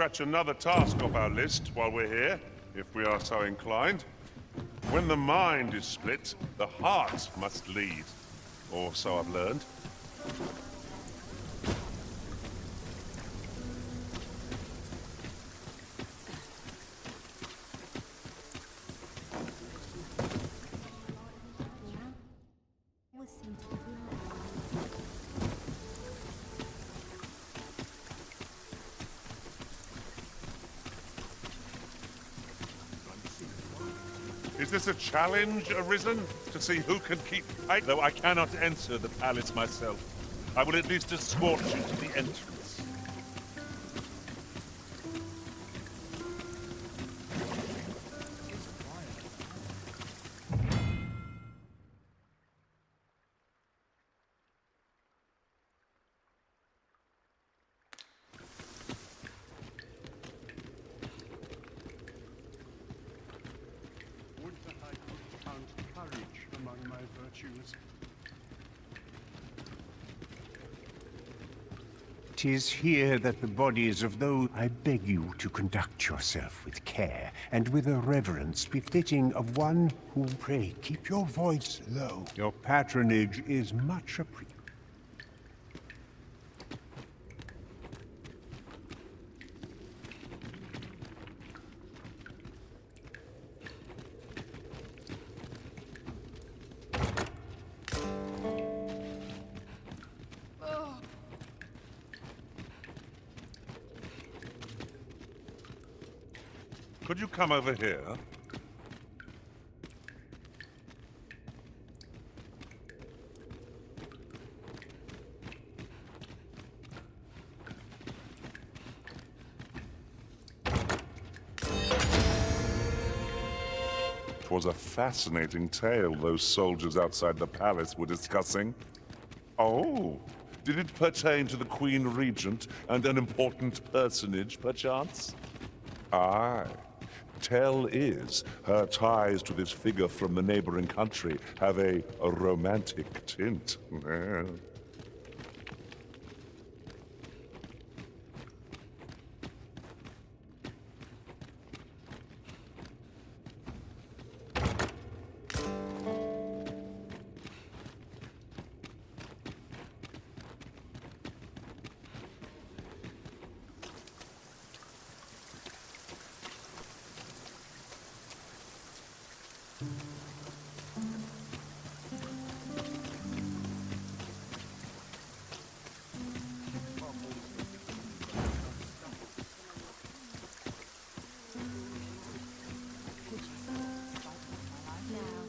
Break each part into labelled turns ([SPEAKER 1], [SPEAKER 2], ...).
[SPEAKER 1] scratch another task off our list while we're here, if we are so inclined. When the mind is split, the heart must lead. Or so I've learned. Is this a challenge, Arisen? To see who can keep... Though I cannot enter the palace myself, I will at least escort you to the entrance.
[SPEAKER 2] "'Tis here that the bodies of those... I beg you to conduct yourself with care, and with a reverence befitting of one who... Pray, keep your voice low. Your patronage is much appreciated.
[SPEAKER 1] Could you come over here? It was a fascinating tale those soldiers outside the palace were discussing. Oh, did it pertain to the Queen Regent and an important personage, perchance? Aye. Tell is, her ties to this figure from the neighboring country have a romantic tint.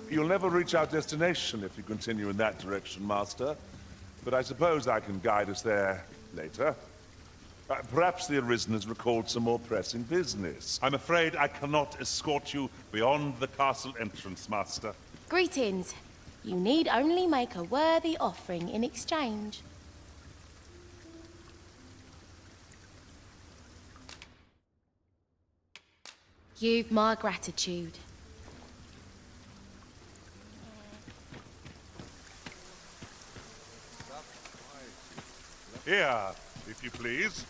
[SPEAKER 1] You'll never reach our destination if you continue in that direction, Master. But I suppose I can guide us there later. Perhaps the Arisen has recalled some more pressing business. I'm afraid I cannot escort you beyond the castle entrance, Master.
[SPEAKER 3] Greetings. You need only make a worthy offering in exchange. You've my gratitude.
[SPEAKER 1] Here, if you please.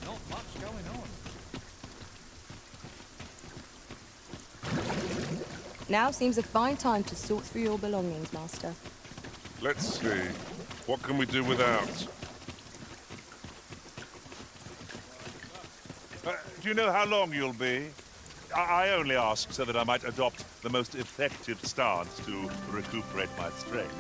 [SPEAKER 4] Not much going on.
[SPEAKER 5] Now seems a fine time to sort through your belongings, Master.
[SPEAKER 1] Let's see. What can we do without? Do you know how long you'll be? I only ask so that I might adopt the most effective stance to recuperate my strength.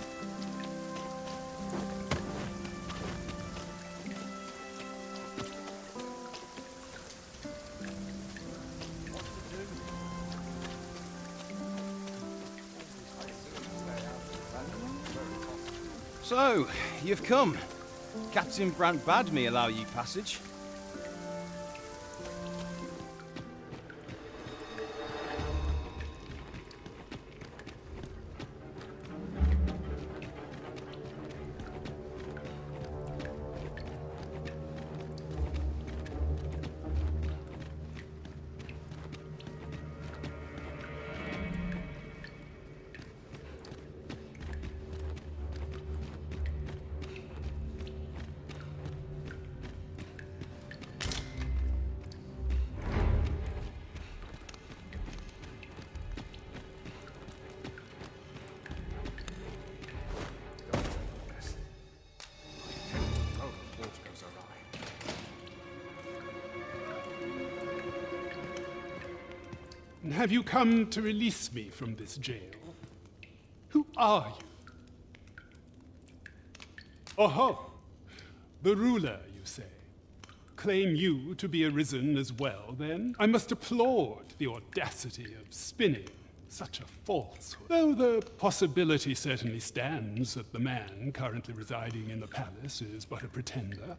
[SPEAKER 4] So, you've come. Captain Brant bade me allow you passage.
[SPEAKER 6] have you come to release me from this jail? Who are you? Oho! The ruler, you say. Claim you to be Arisen as well, then? I must applaud the audacity of spinning such a falsehood. Though the possibility certainly stands that the man currently residing in the palace is but a pretender.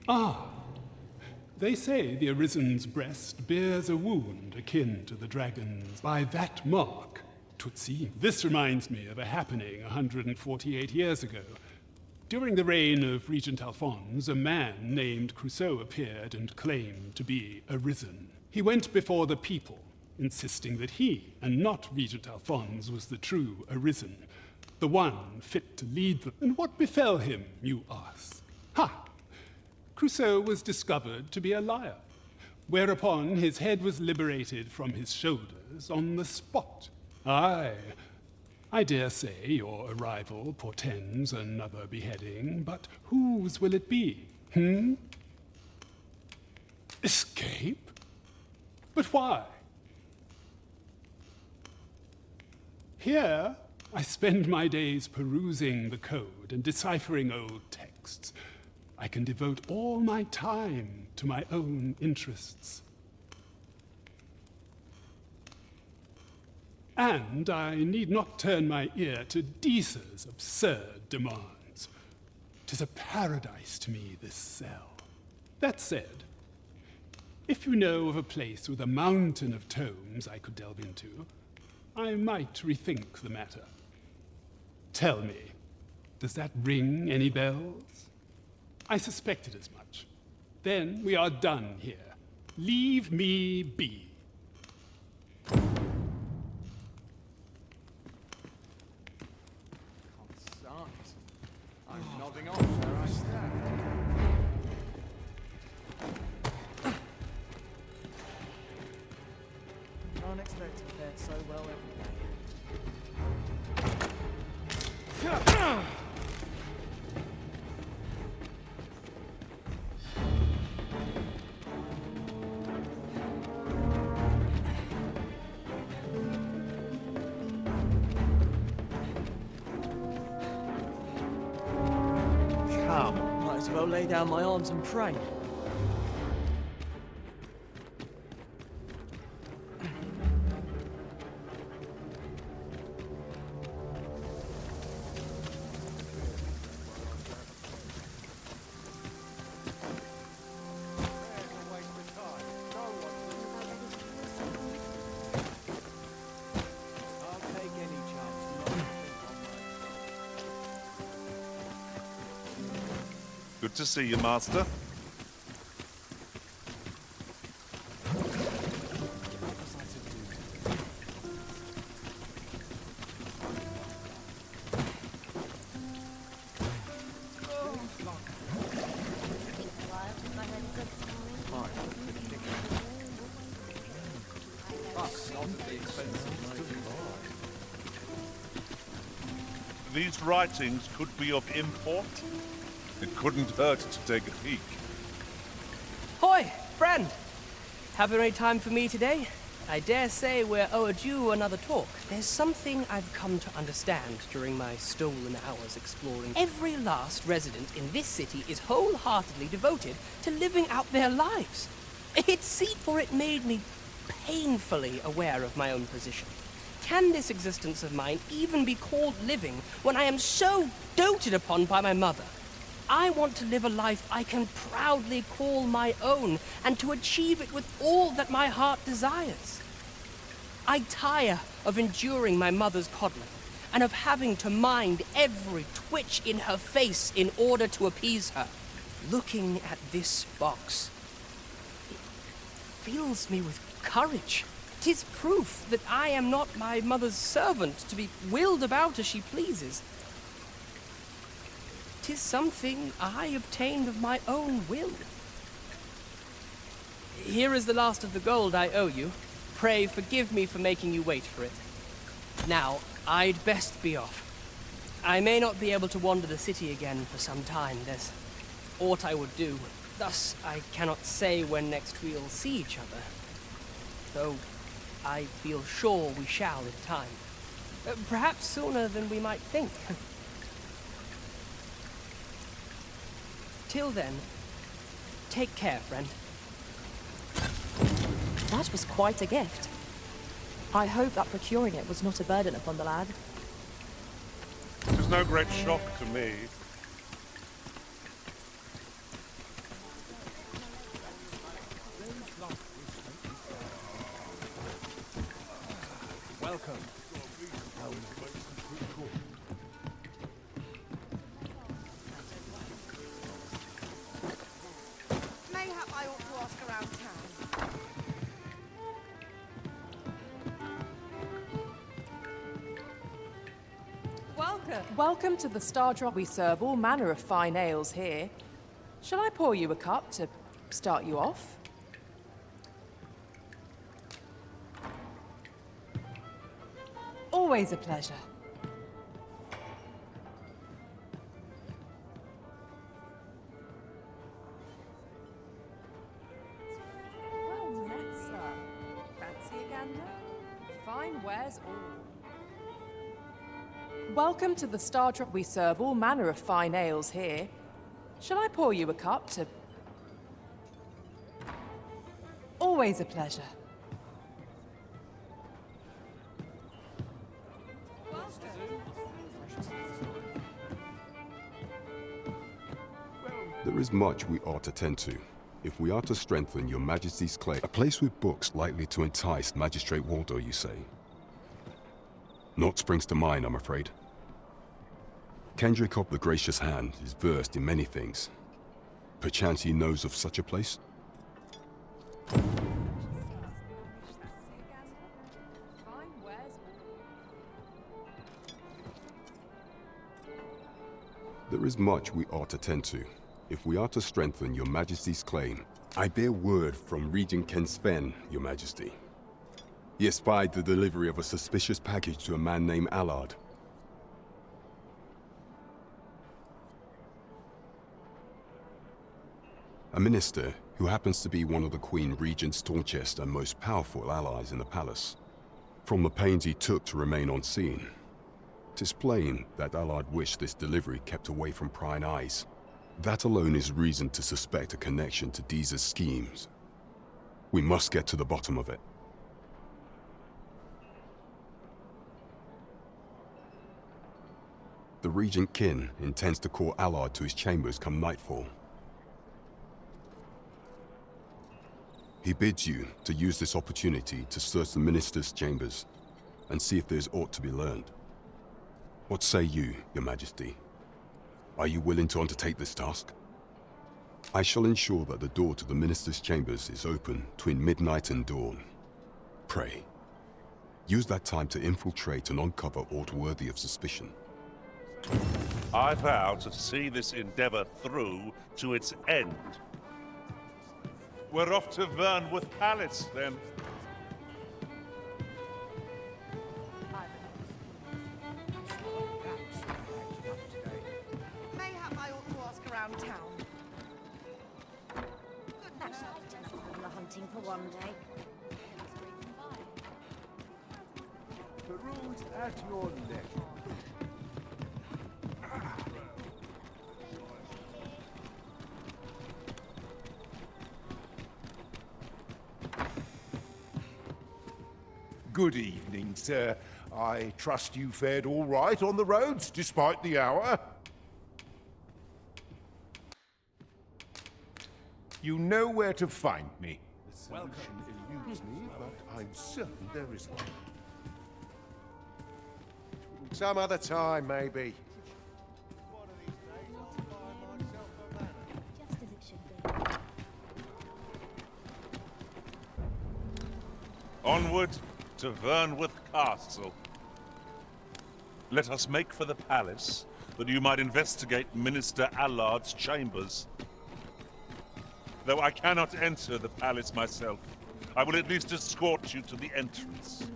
[SPEAKER 6] Ah, they say the Arisen's breast bears a wound akin to the dragon's. By that mark, 'twould seem. This reminds me of a happening 148 years ago. During the reign of Regent Alphonse, a man named Crusoe appeared and claimed to be Arisen. He went before the people, insisting that he, and not Regent Alphonse, was the true Arisen, the one fit to lead them. And what befell him, you ask? Ha! Crusoe was discovered to be a liar, whereupon his head was liberated from his shoulders on the spot. Aye, I dare say your arrival portends another beheading, but whose will it be? Escape? But why? Here, I spend my days perusing the code and deciphering old texts. I can devote all my time to my own interests. And I need not turn my ear to Deesa's absurd demands. 'Tis a paradise to me, this cell. That said, if you know of a place with a mountain of tomes I could delve into, I might rethink the matter. Tell me, does that ring any bells? I suspected as much. Then we are done here. Leave me be.
[SPEAKER 4] I'm nodding off where I stand.
[SPEAKER 7] Can't expect to fare so well every day. Might as well lay down my arms and pray.
[SPEAKER 1] Good to see you, Master. These writings could be of import. It couldn't hurt to take a peek.
[SPEAKER 8] Hoi, friend! Having any time for me today? I dare say we're overdue another talk. There's something I've come to understand during my stolen hours exploring. Every last resident in this city is wholeheartedly devoted to living out their lives. For it made me painfully aware of my own position. Can this existence of mine even be called living when I am so doted upon by my mother? I want to live a life I can proudly call my own, and to achieve it with all that my heart desires. I tire of enduring my mother's coddling, and of having to mind every twitch in her face in order to appease her. Looking at this box, it fills me with courage. 'Tis proof that I am not my mother's servant to be wheeled about as she pleases. 'Tis something I obtained of my own will. Here is the last of the gold I owe you. Pray forgive me for making you wait for it. Now, I'd best be off. I may not be able to wander the city again for some time. There's aught I would do, Thus, I cannot say when next we'll see each other. Though, I feel sure we shall in time. Perhaps sooner than we might think. Till then, take care, friend.
[SPEAKER 5] That was quite a gift. I hope that procuring it was not a burden upon the lad.
[SPEAKER 1] It was no great shock to me.
[SPEAKER 2] Welcome.
[SPEAKER 9] Mayhap I ought to ask around town.
[SPEAKER 10] Welcome to the Star Drop. We serve all manner of fine ales here. Shall I pour you a cup to start you off? Always a pleasure. Well met, sir. Fancy a gander? Fine wares all. Welcome to the Star Drop. We serve all manner of fine ales here. Shall I pour you a cup to... Always a pleasure.
[SPEAKER 11] There is much we ought to tend to, if we are to strengthen your Majesty's claim. A place with books likely to entice Magistrate Waldo, you say? Naught springs to mind, I'm afraid. Kendrick of the Gracious Hand is versed in many things. Perchance he knows of such a place? There is much we ought to tend to, if we are to strengthen your Majesty's claim. I bear word from Regent Ken Sven, your Majesty. He espied the delivery of a suspicious package to a man named Allard. A minister who happens to be one of the Queen Regent's staunchest and most powerful allies in the palace. From the pains he took to remain on scene, 'tis plain that Allard wished this delivery kept away from prying eyes. That alone is reason to suspect a connection to Deeza's schemes. We must get to the bottom of it. The Regent Kin intends to call Allard to his chambers come nightfall. He bids you to use this opportunity to search the minister's chambers and see if there's aught to be learned. What say you, your Majesty? Are you willing to undertake this task? I shall ensure that the door to the minister's chambers is open between midnight and dawn. Pray, use that time to infiltrate and uncover aught worthy of suspicion.
[SPEAKER 1] I vow to see this endeavor through to its end. We're off to Vernworth Palace, then.
[SPEAKER 9] Mayhap I ought to ask around town.
[SPEAKER 12] That's not enough for the hunting for one day.
[SPEAKER 2] Peruse at your leisure. Good evening, sir. I trust you fared all right on the roads, despite the hour. You know where to find me. The solution eludes me, but I'm certain there is one. Some other time, maybe.
[SPEAKER 12] Just as it should be.
[SPEAKER 1] Onward to Vernworth Castle. Let us make for the palace, that you might investigate Minister Allard's chambers. Though I cannot enter the palace myself, I will at least escort you to the entrance.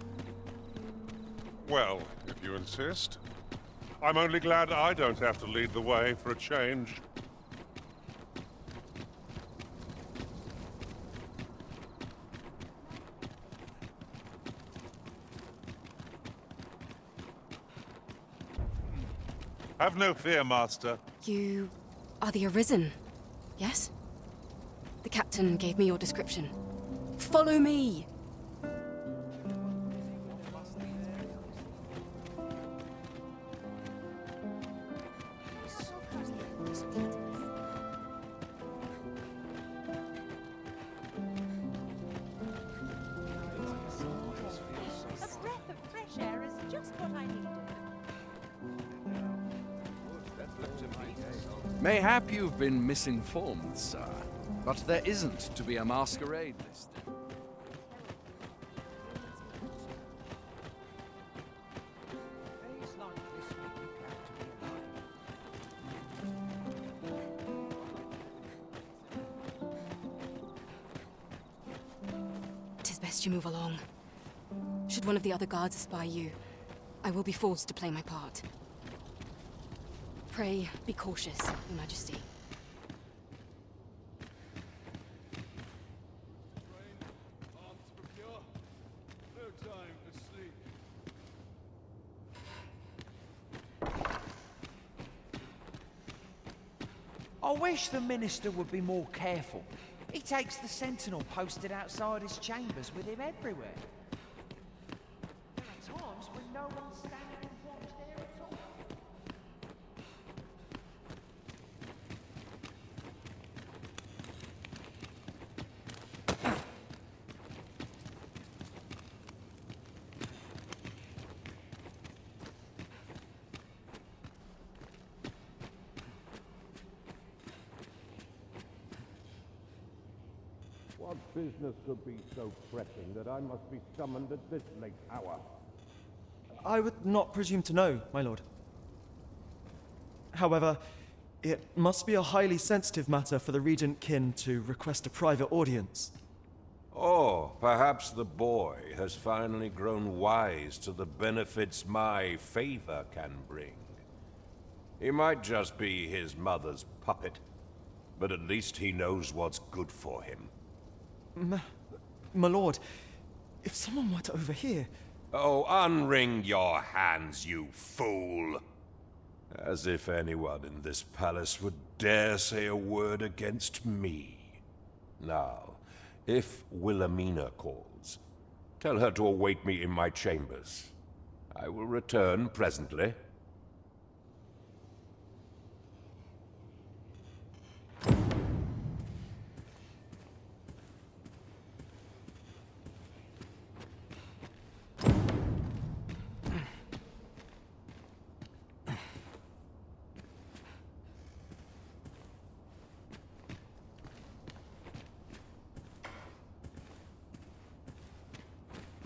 [SPEAKER 13] Well, if you insist. I'm only glad I don't have to lead the way for a change.
[SPEAKER 1] Have no fear, Master.
[SPEAKER 14] You are the Arisen, yes? The captain gave me your description. Follow me!
[SPEAKER 9] A breath of fresh air is just what I needed.
[SPEAKER 15] Mayhap you've been misinformed, sir, but there isn't to be a masquerade this day.
[SPEAKER 14] Tis best you move along. Should one of the other guards espy you, I will be forced to play my part. Pray, be cautious, Your Majesty.
[SPEAKER 16] I wish the Minister would be more careful. He takes the sentinel posted outside his chambers with him everywhere. There are times when no one's standing and watch there at all.
[SPEAKER 17] What business could be so pressing that I must be summoned at this late hour?
[SPEAKER 7] I would not presume to know, my lord. However, it must be a highly sensitive matter for the Regent Kin to request a private audience.
[SPEAKER 17] Or perhaps the boy has finally grown wise to the benefits my favor can bring. He might just be his mother's puppet, but at least he knows what's good for him.
[SPEAKER 7] My lord, if someone were to overhear...
[SPEAKER 17] Oh, unwring your hands, you fool! As if anyone in this palace would dare say a word against me. Now, if Wilhemina calls, tell her to await me in my chambers. I will return presently.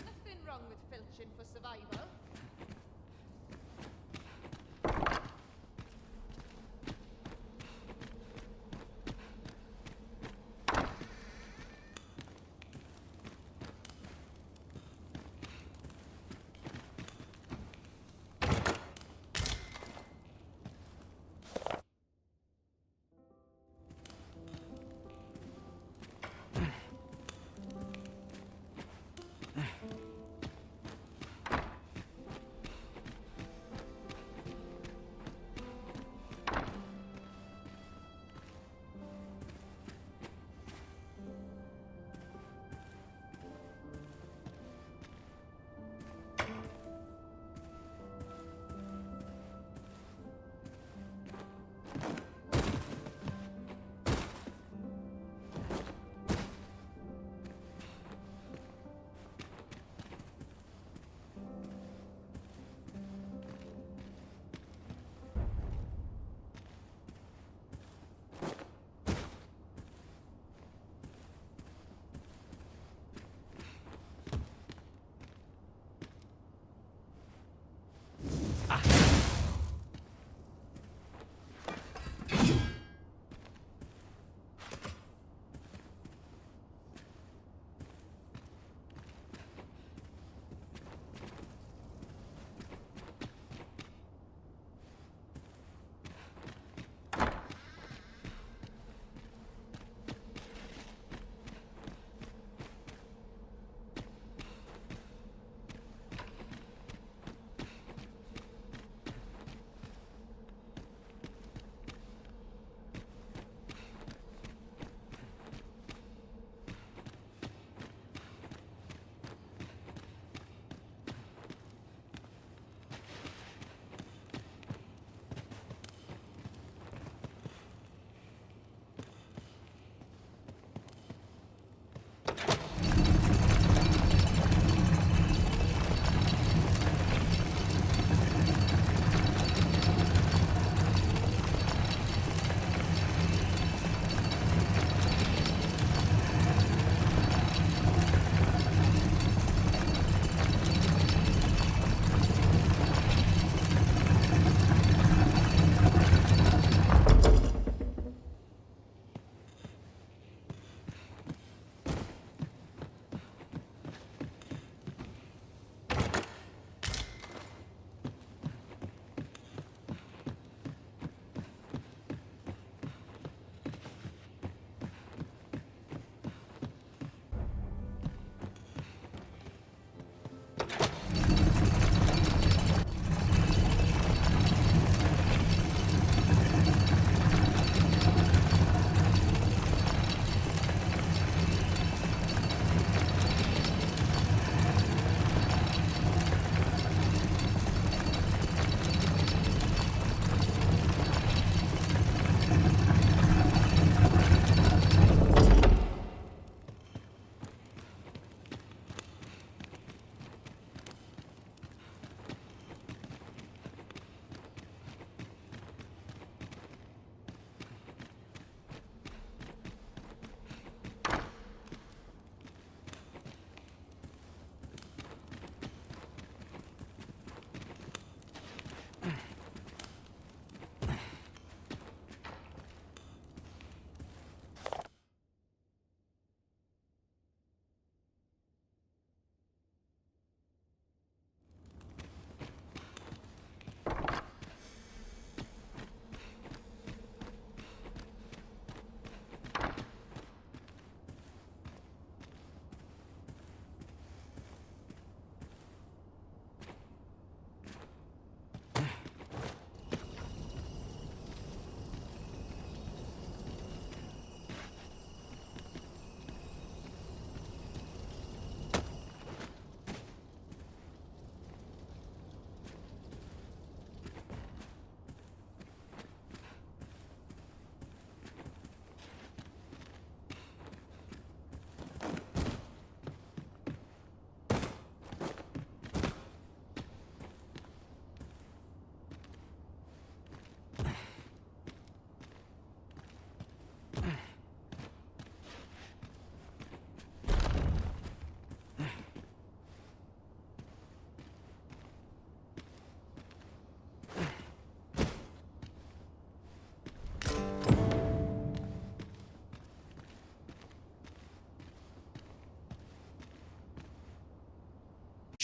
[SPEAKER 9] Nothing wrong with filching for survival.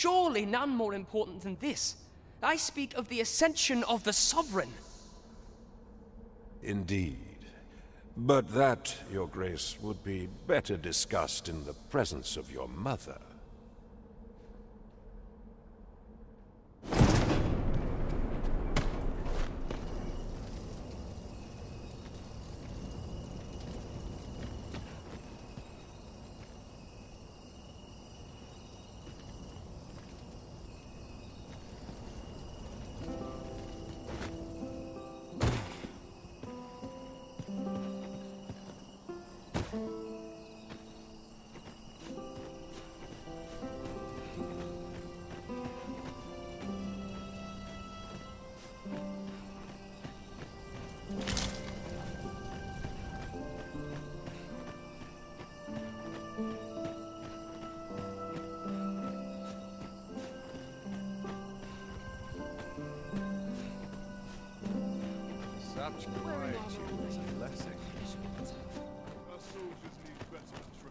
[SPEAKER 8] surely none more important than this. I speak of the ascension of the Sovereign.
[SPEAKER 17] Indeed. But that, Your Grace, would be better discussed in the presence of your mother.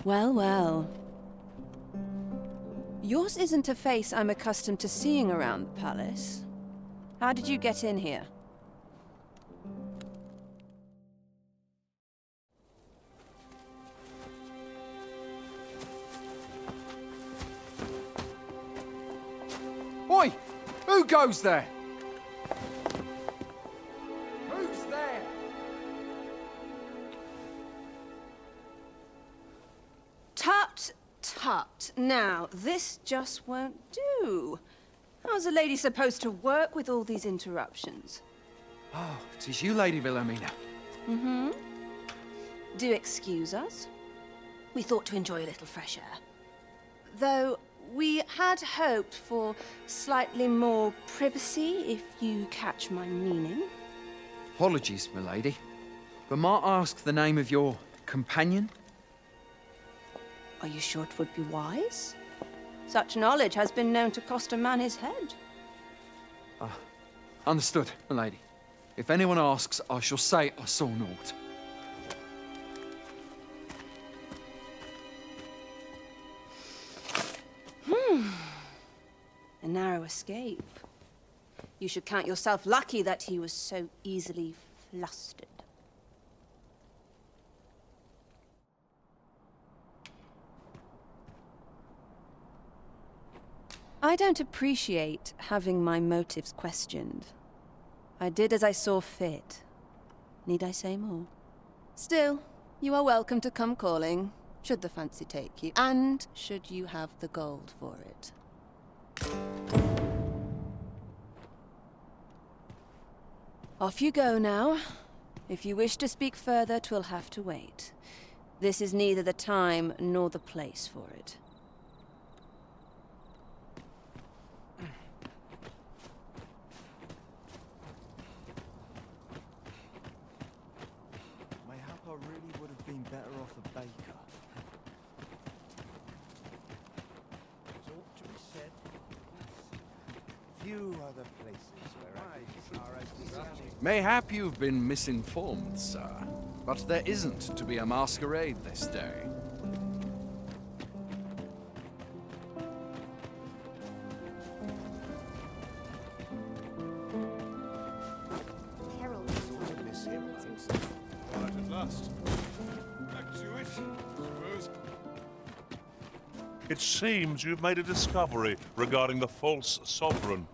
[SPEAKER 18] Well, well. Yours isn't a face I'm accustomed to seeing around the palace. How did you get in here?
[SPEAKER 15] Oi! Who goes there? Who's there?
[SPEAKER 18] Tut, tut. Now, this just won't do. How's a lady supposed to work with all these interruptions?
[SPEAKER 15] Oh, 'tis you, Lady Wilhemina.
[SPEAKER 18] Mm-hmm. Do excuse us. We thought to enjoy a little fresh air. Though we had hoped for slightly more privacy, if you catch my meaning.
[SPEAKER 15] Apologies, milady. But might I ask the name of your companion?
[SPEAKER 18] Are you sure it would be wise? Such knowledge has been known to cost a man his head.
[SPEAKER 15] Understood, milady. If anyone asks, I shall say I saw naught.
[SPEAKER 18] A narrow escape. You should count yourself lucky that he was so easily flustered. I don't appreciate having my motives questioned. I did as I saw fit. Need I say more? Still, you are welcome to come calling, should the fancy take you, and should you have the gold for it. Off you go now. If you wish to speak further, 'twill have to wait. This is neither the time nor the place for it.
[SPEAKER 7] Mayhap I really would have been better off a baker.
[SPEAKER 2] It ought to be said, few other places where I are as deserving.
[SPEAKER 15] Mayhap you've been misinformed, sir. But there isn't to be a masquerade this day.
[SPEAKER 13] Right at last. Back to it, I suppose.
[SPEAKER 1] It seems you've made a discovery regarding the false sovereign.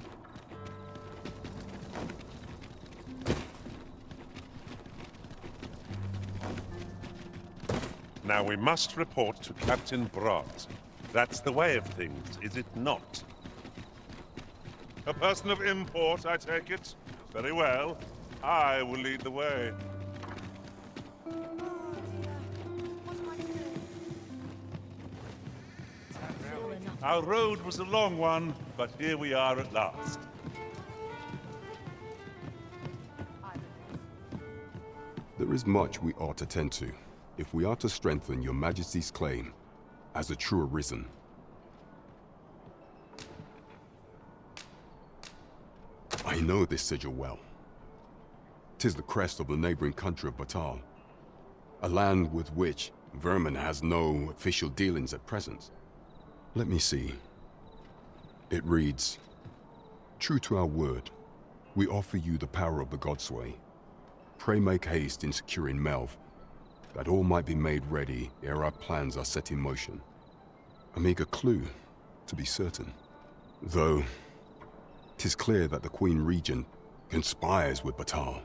[SPEAKER 1] Now we must report to Captain Brandt. That's the way of things, is it not? A person of import, I take it? Very well. I will lead the way. Our road was a long one, but here we are at last.
[SPEAKER 11] There is much we ought to tend to, if we are to strengthen your Majesty's claim as a true Arisen. I know this sigil well. 'Tis the crest of the neighboring country of Batal, a land with which Vermin has no official dealings at present. Let me see. It reads, "True to our word, we offer you the power of the Godsway. Pray make haste in securing Melve, that all might be made ready ere our plans are set in motion." A meager clue, to be certain. Though, 'tis clear that the Queen Regent conspires with Batal.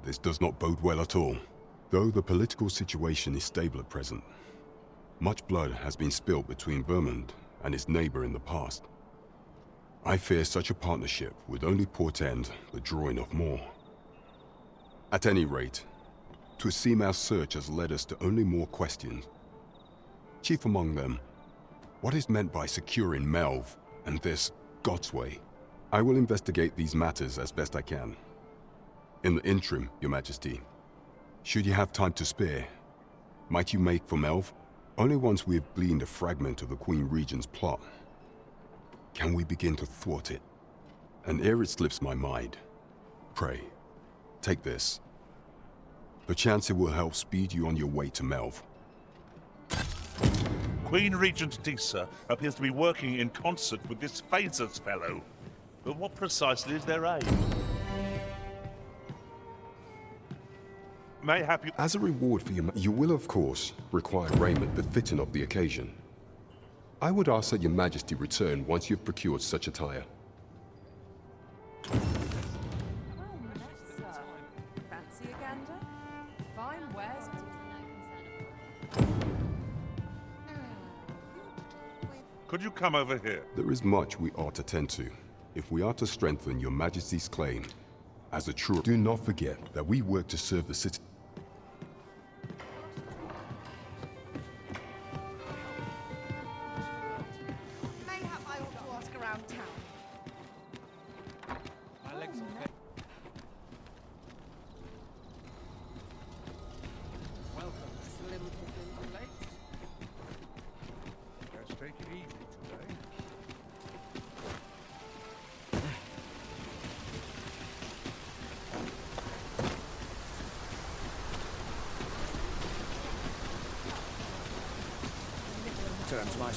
[SPEAKER 11] This does not bode well at all. Though the political situation is stable at present, much blood has been spilled between Vermund and its neighbor in the past. I fear such a partnership would only portend the drawing of more. At any rate, 'twould seem our search has led us to only more questions. Chief among them, what is meant by securing Melve and this Godsway? I will investigate these matters as best I can. In the interim, Your Majesty, should you have time to spare, might you make for Melve? Only once we have gleaned a fragment of the Queen Regent's plot can we begin to thwart it. And ere it slips my mind, pray, take this. Perchance it will help speed you on your way to Melve.
[SPEAKER 1] Queen Regent Disa appears to be working in concert with this Phasers fellow. But what precisely is their aim? Mayhap you...
[SPEAKER 11] As a reward for you will of course require raiment befitting of the occasion. I would ask that Your Majesty return once you've procured such attire.
[SPEAKER 10] Fancy a gander? Fine wares.
[SPEAKER 1] Could you come over here?
[SPEAKER 11] There is much we ought to tend to, if we are to strengthen Your Majesty's claim as a true... Do not forget that we work to serve the city.
[SPEAKER 9] Mayhap I ought to ask around town.
[SPEAKER 13] Let's take it easy today.
[SPEAKER 16] Turns my...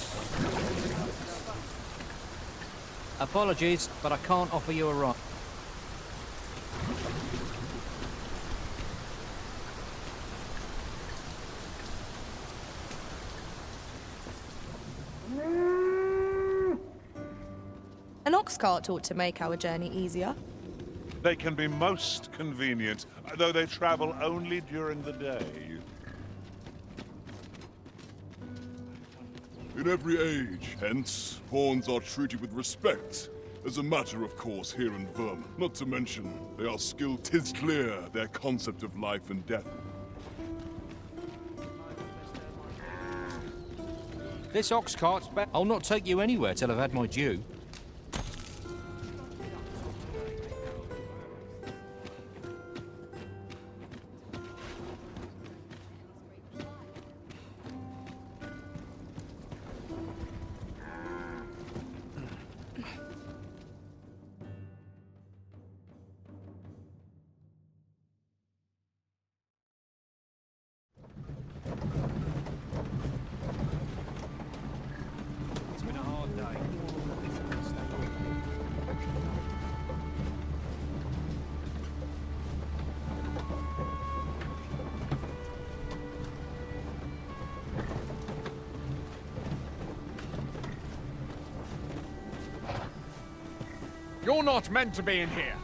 [SPEAKER 8] Apologies, but I can't offer you a ride.
[SPEAKER 5] An ox cart ought to make our journey easier.
[SPEAKER 1] They can be most convenient, though they travel only during the day.
[SPEAKER 19] In every age, hence, pawns are treated with respect, as a matter of course here in Vermund. Not to mention, they are skilled, 'tis clear, their concept of life and death.
[SPEAKER 20] This ox cart's back. I'll not take you anywhere till I've had my due.
[SPEAKER 15] You're not meant to be in here.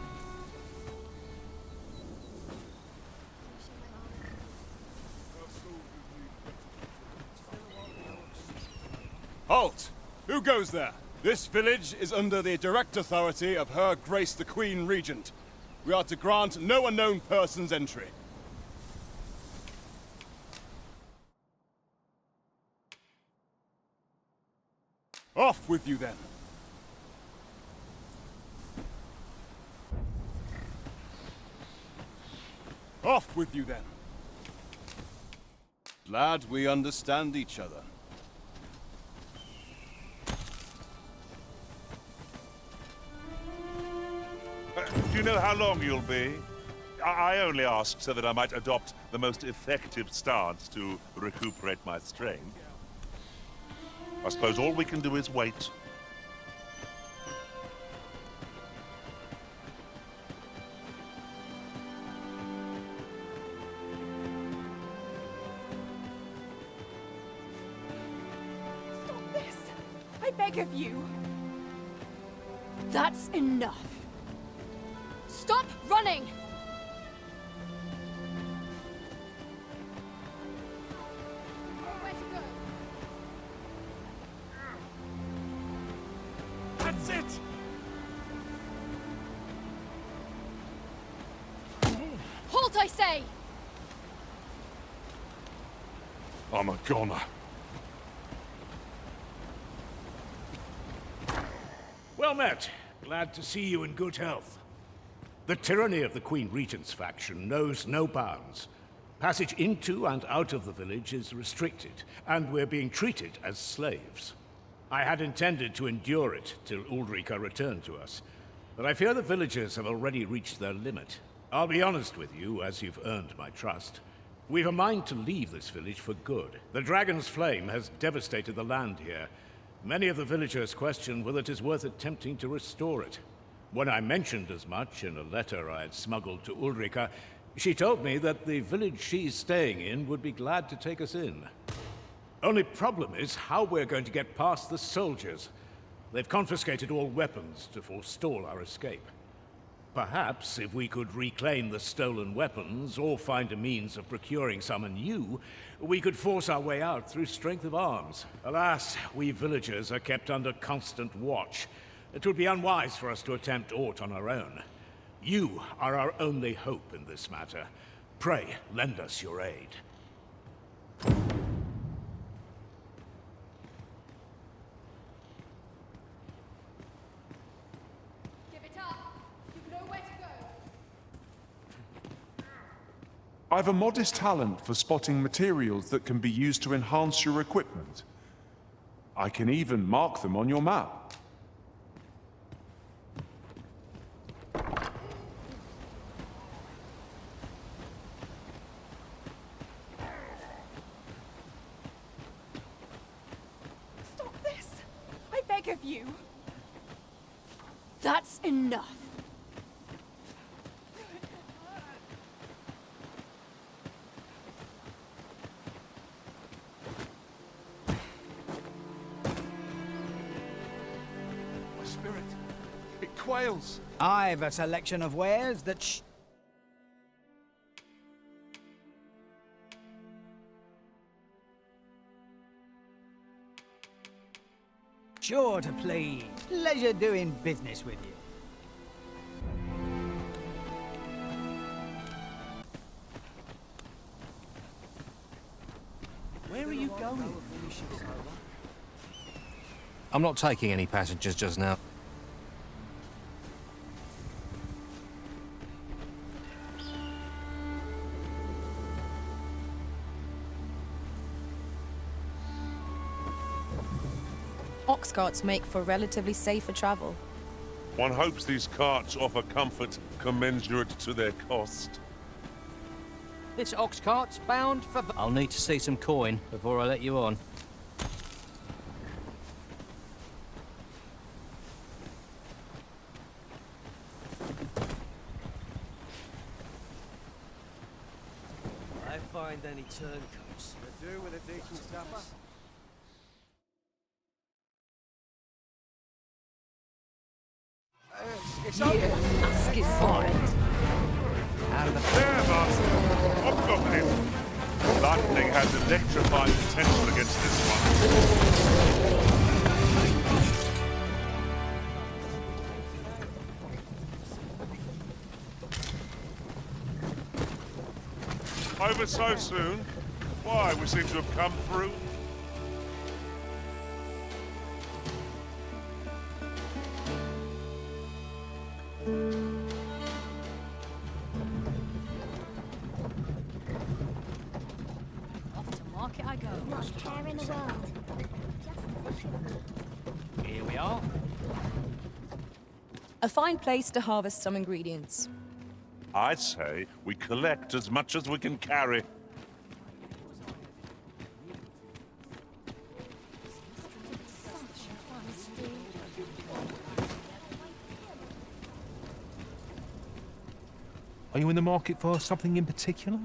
[SPEAKER 21] Halt! Who goes there? This village is under the direct authority of Her Grace the Queen Regent. We are to grant no unknown persons entry. Off with you then. Off with you then. Glad we understand each other.
[SPEAKER 1] Do you know how long you'll be? I only asked so that I might adopt the most effective stance to recuperate my strength. I suppose all we can do is wait.
[SPEAKER 10] beg of you.
[SPEAKER 14] That's enough. Stop running!
[SPEAKER 10] Where to go?
[SPEAKER 13] That's it!
[SPEAKER 14] Halt, I say!
[SPEAKER 19] I'm a goner.
[SPEAKER 3] Well met. Glad to see you in good health. The tyranny of the Queen Regent's faction knows no bounds. Passage into and out of the village is restricted, and we're being treated as slaves. I had intended to endure it till Ulrika returned to us, but I fear the villagers have already reached their limit. I'll be honest with you, as you've earned my trust. We've a mind to leave this village for good. The Dragon's Flame has devastated the land here. Many of the villagers question whether it is worth attempting to restore it. When I mentioned as much in a letter I had smuggled to Ulrika, she told me that the village she's staying in would be glad to take us in. Only problem is how we're going to get past the soldiers. They've confiscated all weapons to forestall our escape. Perhaps if we could reclaim the stolen weapons, or find a means of procuring some anew, we could force our way out through strength of arms. Alas, we villagers are kept under constant watch. It would be unwise for us to attempt aught on our own. You are our only hope in this matter. Pray, lend us your aid.
[SPEAKER 22] I've a modest talent for spotting materials that can be used to enhance your equipment. I can even mark them on your map.
[SPEAKER 10] Stop this! I beg of you.
[SPEAKER 14] That's enough.
[SPEAKER 22] Quails.
[SPEAKER 23] I've a selection of wares that sure to please. Pleasure doing business with you.
[SPEAKER 16] Where are you going?
[SPEAKER 20] I'm not taking any passengers just now.
[SPEAKER 5] Ox carts make for relatively safer travel.
[SPEAKER 1] One hopes these carts offer comfort commensurate to their cost.
[SPEAKER 20] This ox cart's bound for... I'll need to see some coin before I let you on.
[SPEAKER 24] I find any turncoats. I do with a decent supper.
[SPEAKER 16] It's open.
[SPEAKER 8] Ask is fine.
[SPEAKER 1] There, Master! Hobgoblin! Lightning has electrifying potential against this one. Over so soon? Why, we seem to have come through.
[SPEAKER 14] Off to market I go.
[SPEAKER 12] Not a care in the world. Just as it should be.
[SPEAKER 20] Here we are.
[SPEAKER 5] A fine place to harvest some ingredients.
[SPEAKER 1] I say we collect as much as we can carry.
[SPEAKER 25] Are you in the market for something in particular?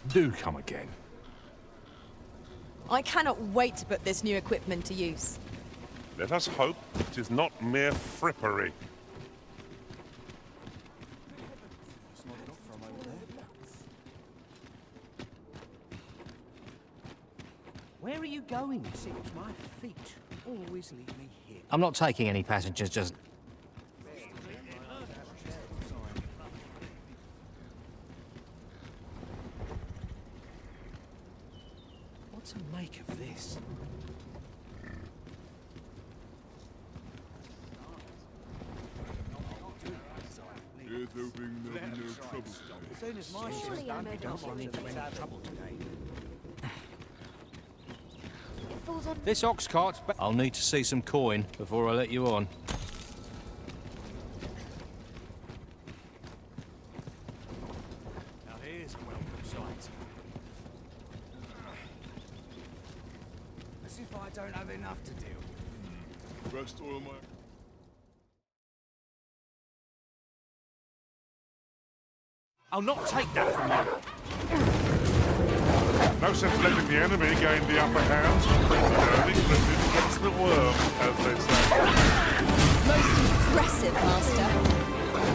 [SPEAKER 25] Do come again.
[SPEAKER 5] I cannot wait to put this new equipment to use.
[SPEAKER 1] Let us hope it is not mere frippery.
[SPEAKER 24] Where are you going? It seems my feet always lead me here.
[SPEAKER 20] I'm not taking any passengers, just...
[SPEAKER 24] What to make of this?
[SPEAKER 19] Here's hoping there'll be no trouble today.
[SPEAKER 24] As soon as my ship's done, we don't run into any trouble today.
[SPEAKER 20] This ox cart's... I'll need to see some coin before I let you on.
[SPEAKER 24] Now here's a welcome sight. As if I don't have enough to deal with.
[SPEAKER 19] Best oil my...
[SPEAKER 24] I'll not take that from you.
[SPEAKER 1] No sense letting the enemy gain the upper hand. Early Britain gets the worm, as they say.
[SPEAKER 5] Most impressive, Master.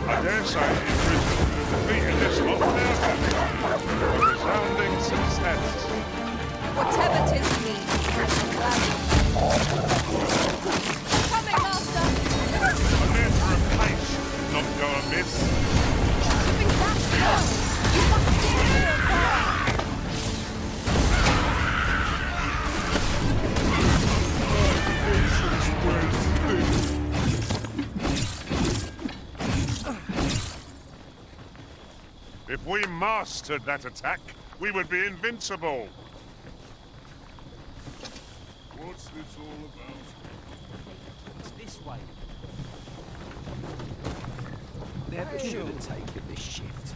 [SPEAKER 1] I dare say it's risen to defeat in this lot now. A resounding success.
[SPEAKER 5] Whatever 'tis means, I'm glad. Coming, Master!
[SPEAKER 1] A measure of pace should not go amiss.
[SPEAKER 5] Moving fast, you must steer clear of fire!
[SPEAKER 1] If we mastered that attack, we would be invincible.
[SPEAKER 19] What's this all about?
[SPEAKER 24] It's this way. Never should have taken this shift.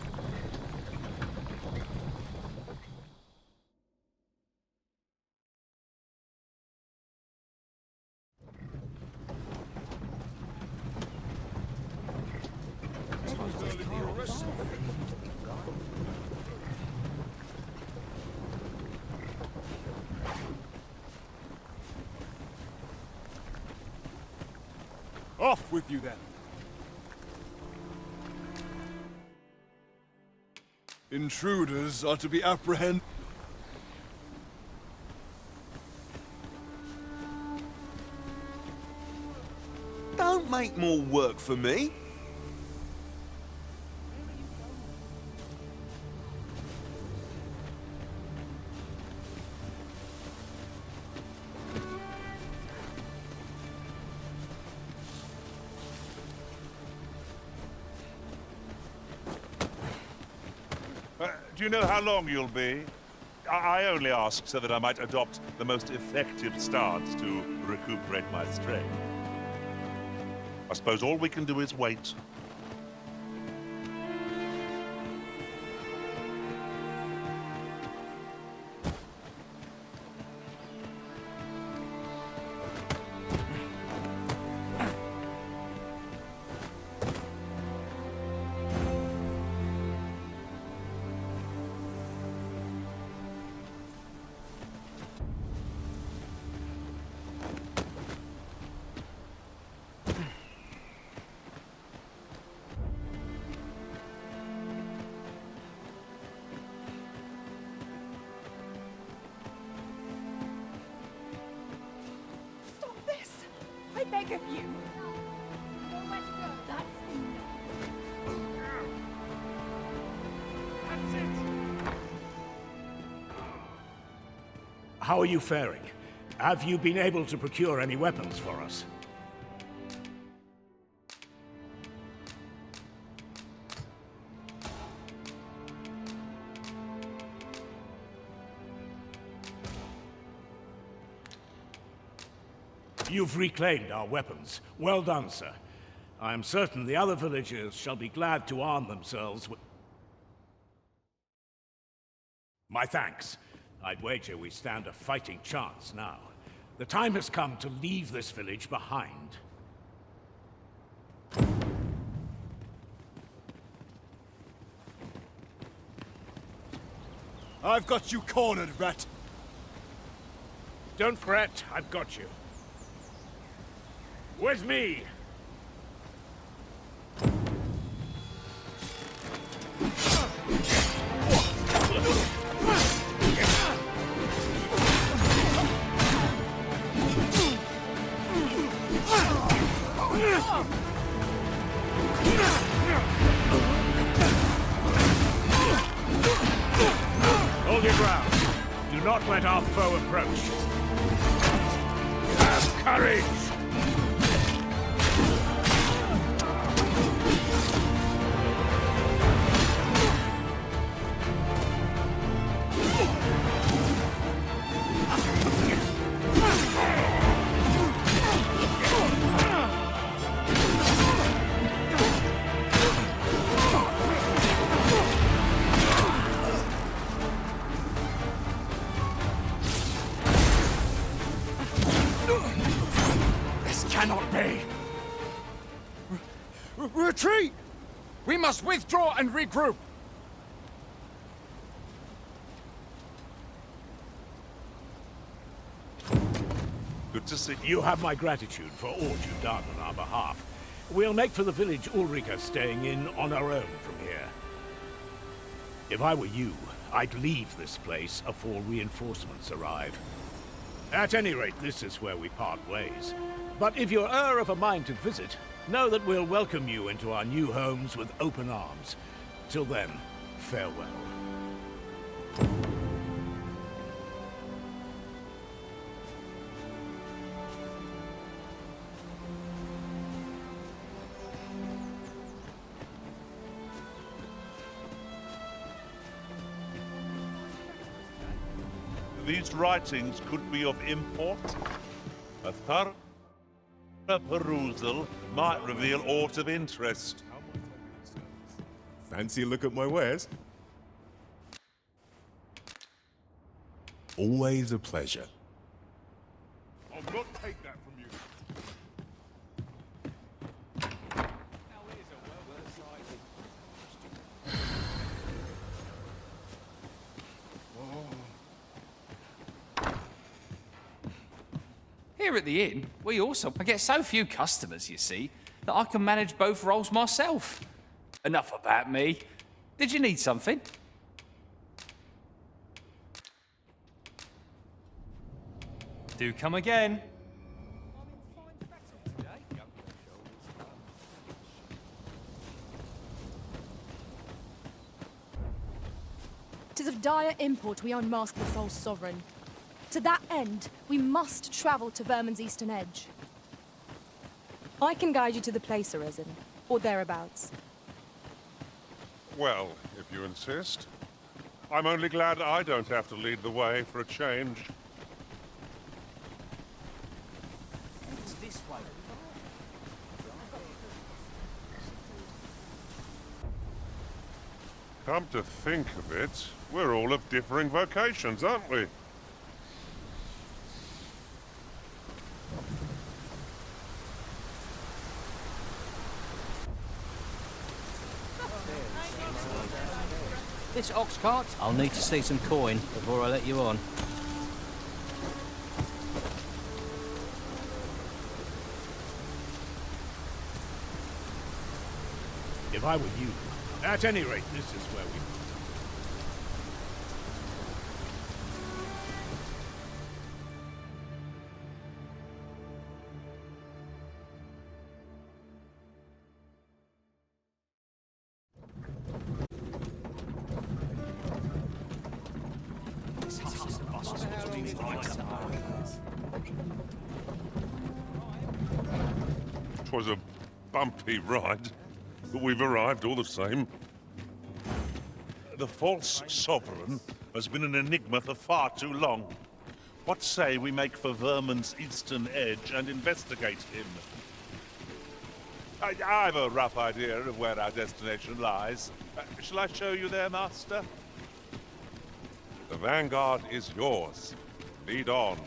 [SPEAKER 21] Off with you then.
[SPEAKER 19] Intruders are to be apprehended.
[SPEAKER 4] Don't make more work for me.
[SPEAKER 1] Do you know how long you'll be? I only ask so that I might adopt the most effective stance to recuperate my strength. I suppose all we can do is wait.
[SPEAKER 10] I beg of you.
[SPEAKER 12] Nowhere to go. That's
[SPEAKER 3] How are you faring? Have you been able to procure any weapons for us? You've reclaimed our weapons. Well done, sir. I am certain the other villagers shall be glad to arm themselves with... My thanks. I'd wager we stand a fighting chance now. The time has come to leave this village behind.
[SPEAKER 21] I've got you cornered, rat.
[SPEAKER 3] Don't fret, I've got you. With me! Hold your ground. Do not let our foe approach. Have courage! Cannot be!
[SPEAKER 15] Retreat! We must withdraw and regroup!
[SPEAKER 1] Good to see
[SPEAKER 3] you. Have my gratitude for all you've done on our behalf. We'll make for the village Ulrika staying in on our own from here. If I were you, I'd leave this place afore reinforcements arrive. At any rate, this is where we part ways. But if you're of a mind to visit, know that we'll welcome you into our new homes with open arms. Till then, farewell.
[SPEAKER 1] These writings could be of import. A thorough perusal might reveal aught of interest.
[SPEAKER 2] Fancy a look at my wares? Always a pleasure.
[SPEAKER 19] I'll not take that from you.
[SPEAKER 16] Here at the inn, I get so few customers, you see, that I can manage both roles myself. Enough about me. Did you need something?
[SPEAKER 6] Do come again.
[SPEAKER 5] Tis of dire import we unmask the false sovereign. To that end, we must travel to Vermin's eastern edge. I can guide you to the place, Arisen, or thereabouts.
[SPEAKER 1] Well, if you insist. I'm only glad I don't have to lead the way for a change.
[SPEAKER 23] It's this way.
[SPEAKER 1] Come to think of it, we're all of differing vocations, aren't we?
[SPEAKER 20] This ox cart? I'll need to see some coin before I let you on.
[SPEAKER 3] If I were you, at any rate, this is where we...
[SPEAKER 1] Twas a bumpy ride, but we've arrived all the same. The false sovereign has been an enigma for far too long. What say we make for Vermin's eastern edge and investigate him? I've a rough idea of where our destination lies. Shall I show you there, Master? The vanguard is yours. Lead on.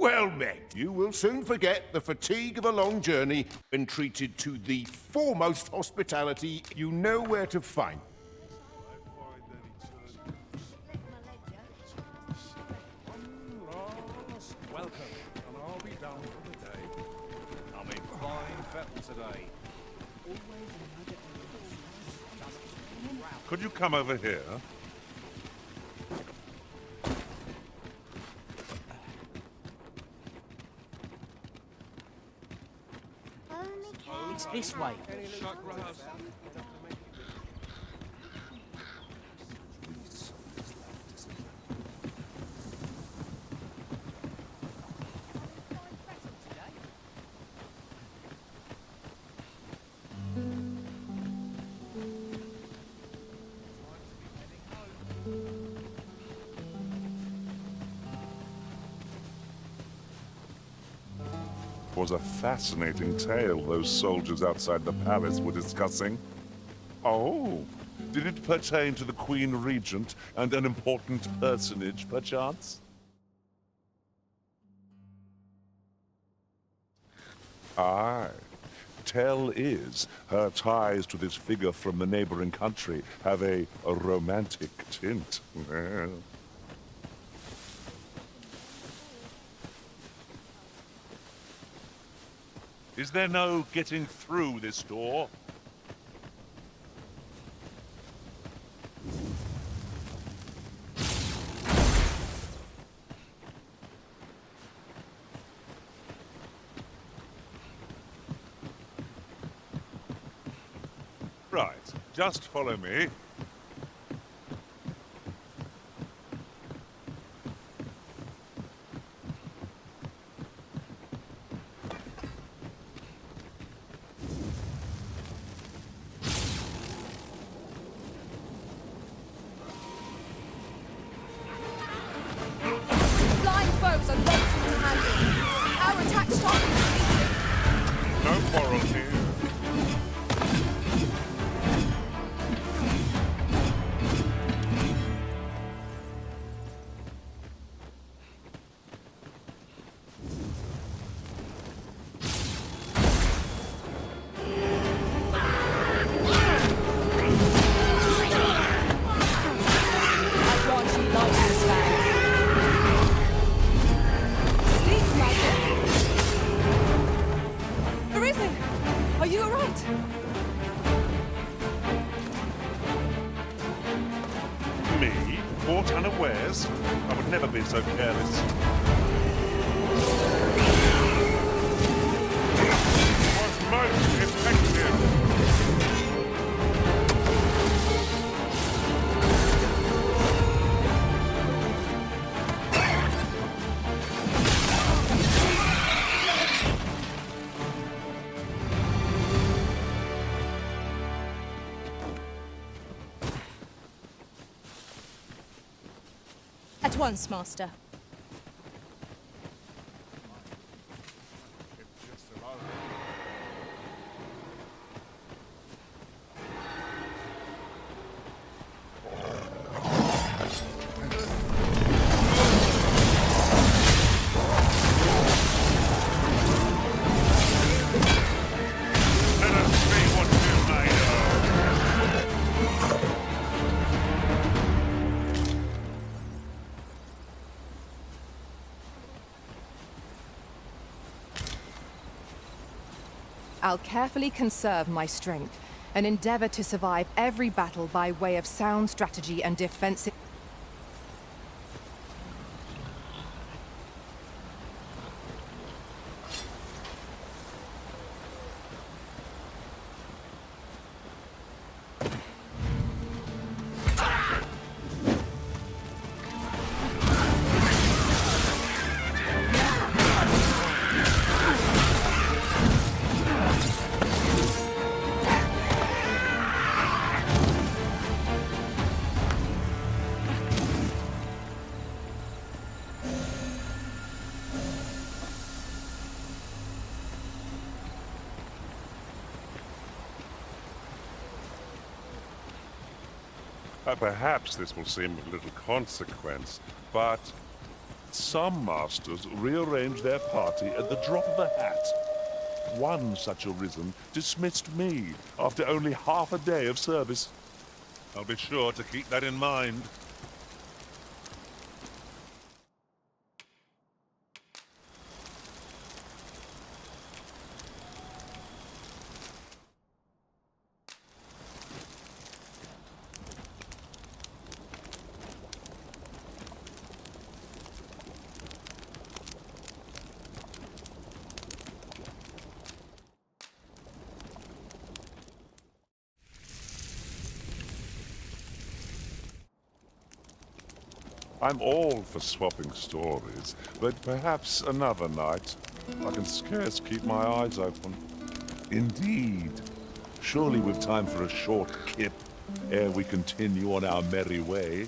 [SPEAKER 7] Well met. You will soon forget the fatigue of a long journey and treated to the foremost hospitality you know where to find.
[SPEAKER 9] Welcome, and I'll be done for the day. I'm in fine fettle today.
[SPEAKER 1] Could you come over here?
[SPEAKER 23] It's this way.
[SPEAKER 1] Was a fascinating tale those soldiers outside the palace were discussing. Oh, did it pertain to the Queen Regent and an important personage, perchance? Aye. Tell is, her ties to this figure from the neighboring country have a romantic tint. Is there no getting through this door? Right, just follow me.
[SPEAKER 5] Flying foes are loathsome to handle. Our attack's target is weakened.
[SPEAKER 1] No quarrel here.
[SPEAKER 5] Arisen! Are you alright?
[SPEAKER 1] Me? Caught unawares? I would never be so careless. Was most effective.
[SPEAKER 5] At once, Master.
[SPEAKER 10] I'll carefully conserve my strength and endeavor to survive every battle by way of sound strategy and defensive.
[SPEAKER 1] Perhaps this will seem of little consequence, but some masters rearrange their party at the drop of a hat. One such Arisen dismissed me after only half a day of service. I'll be sure to keep that in mind. I'm all for swapping stories, but perhaps another night. I can scarce keep my eyes open. Indeed. Surely we've time for a short kip ere we continue on our merry way.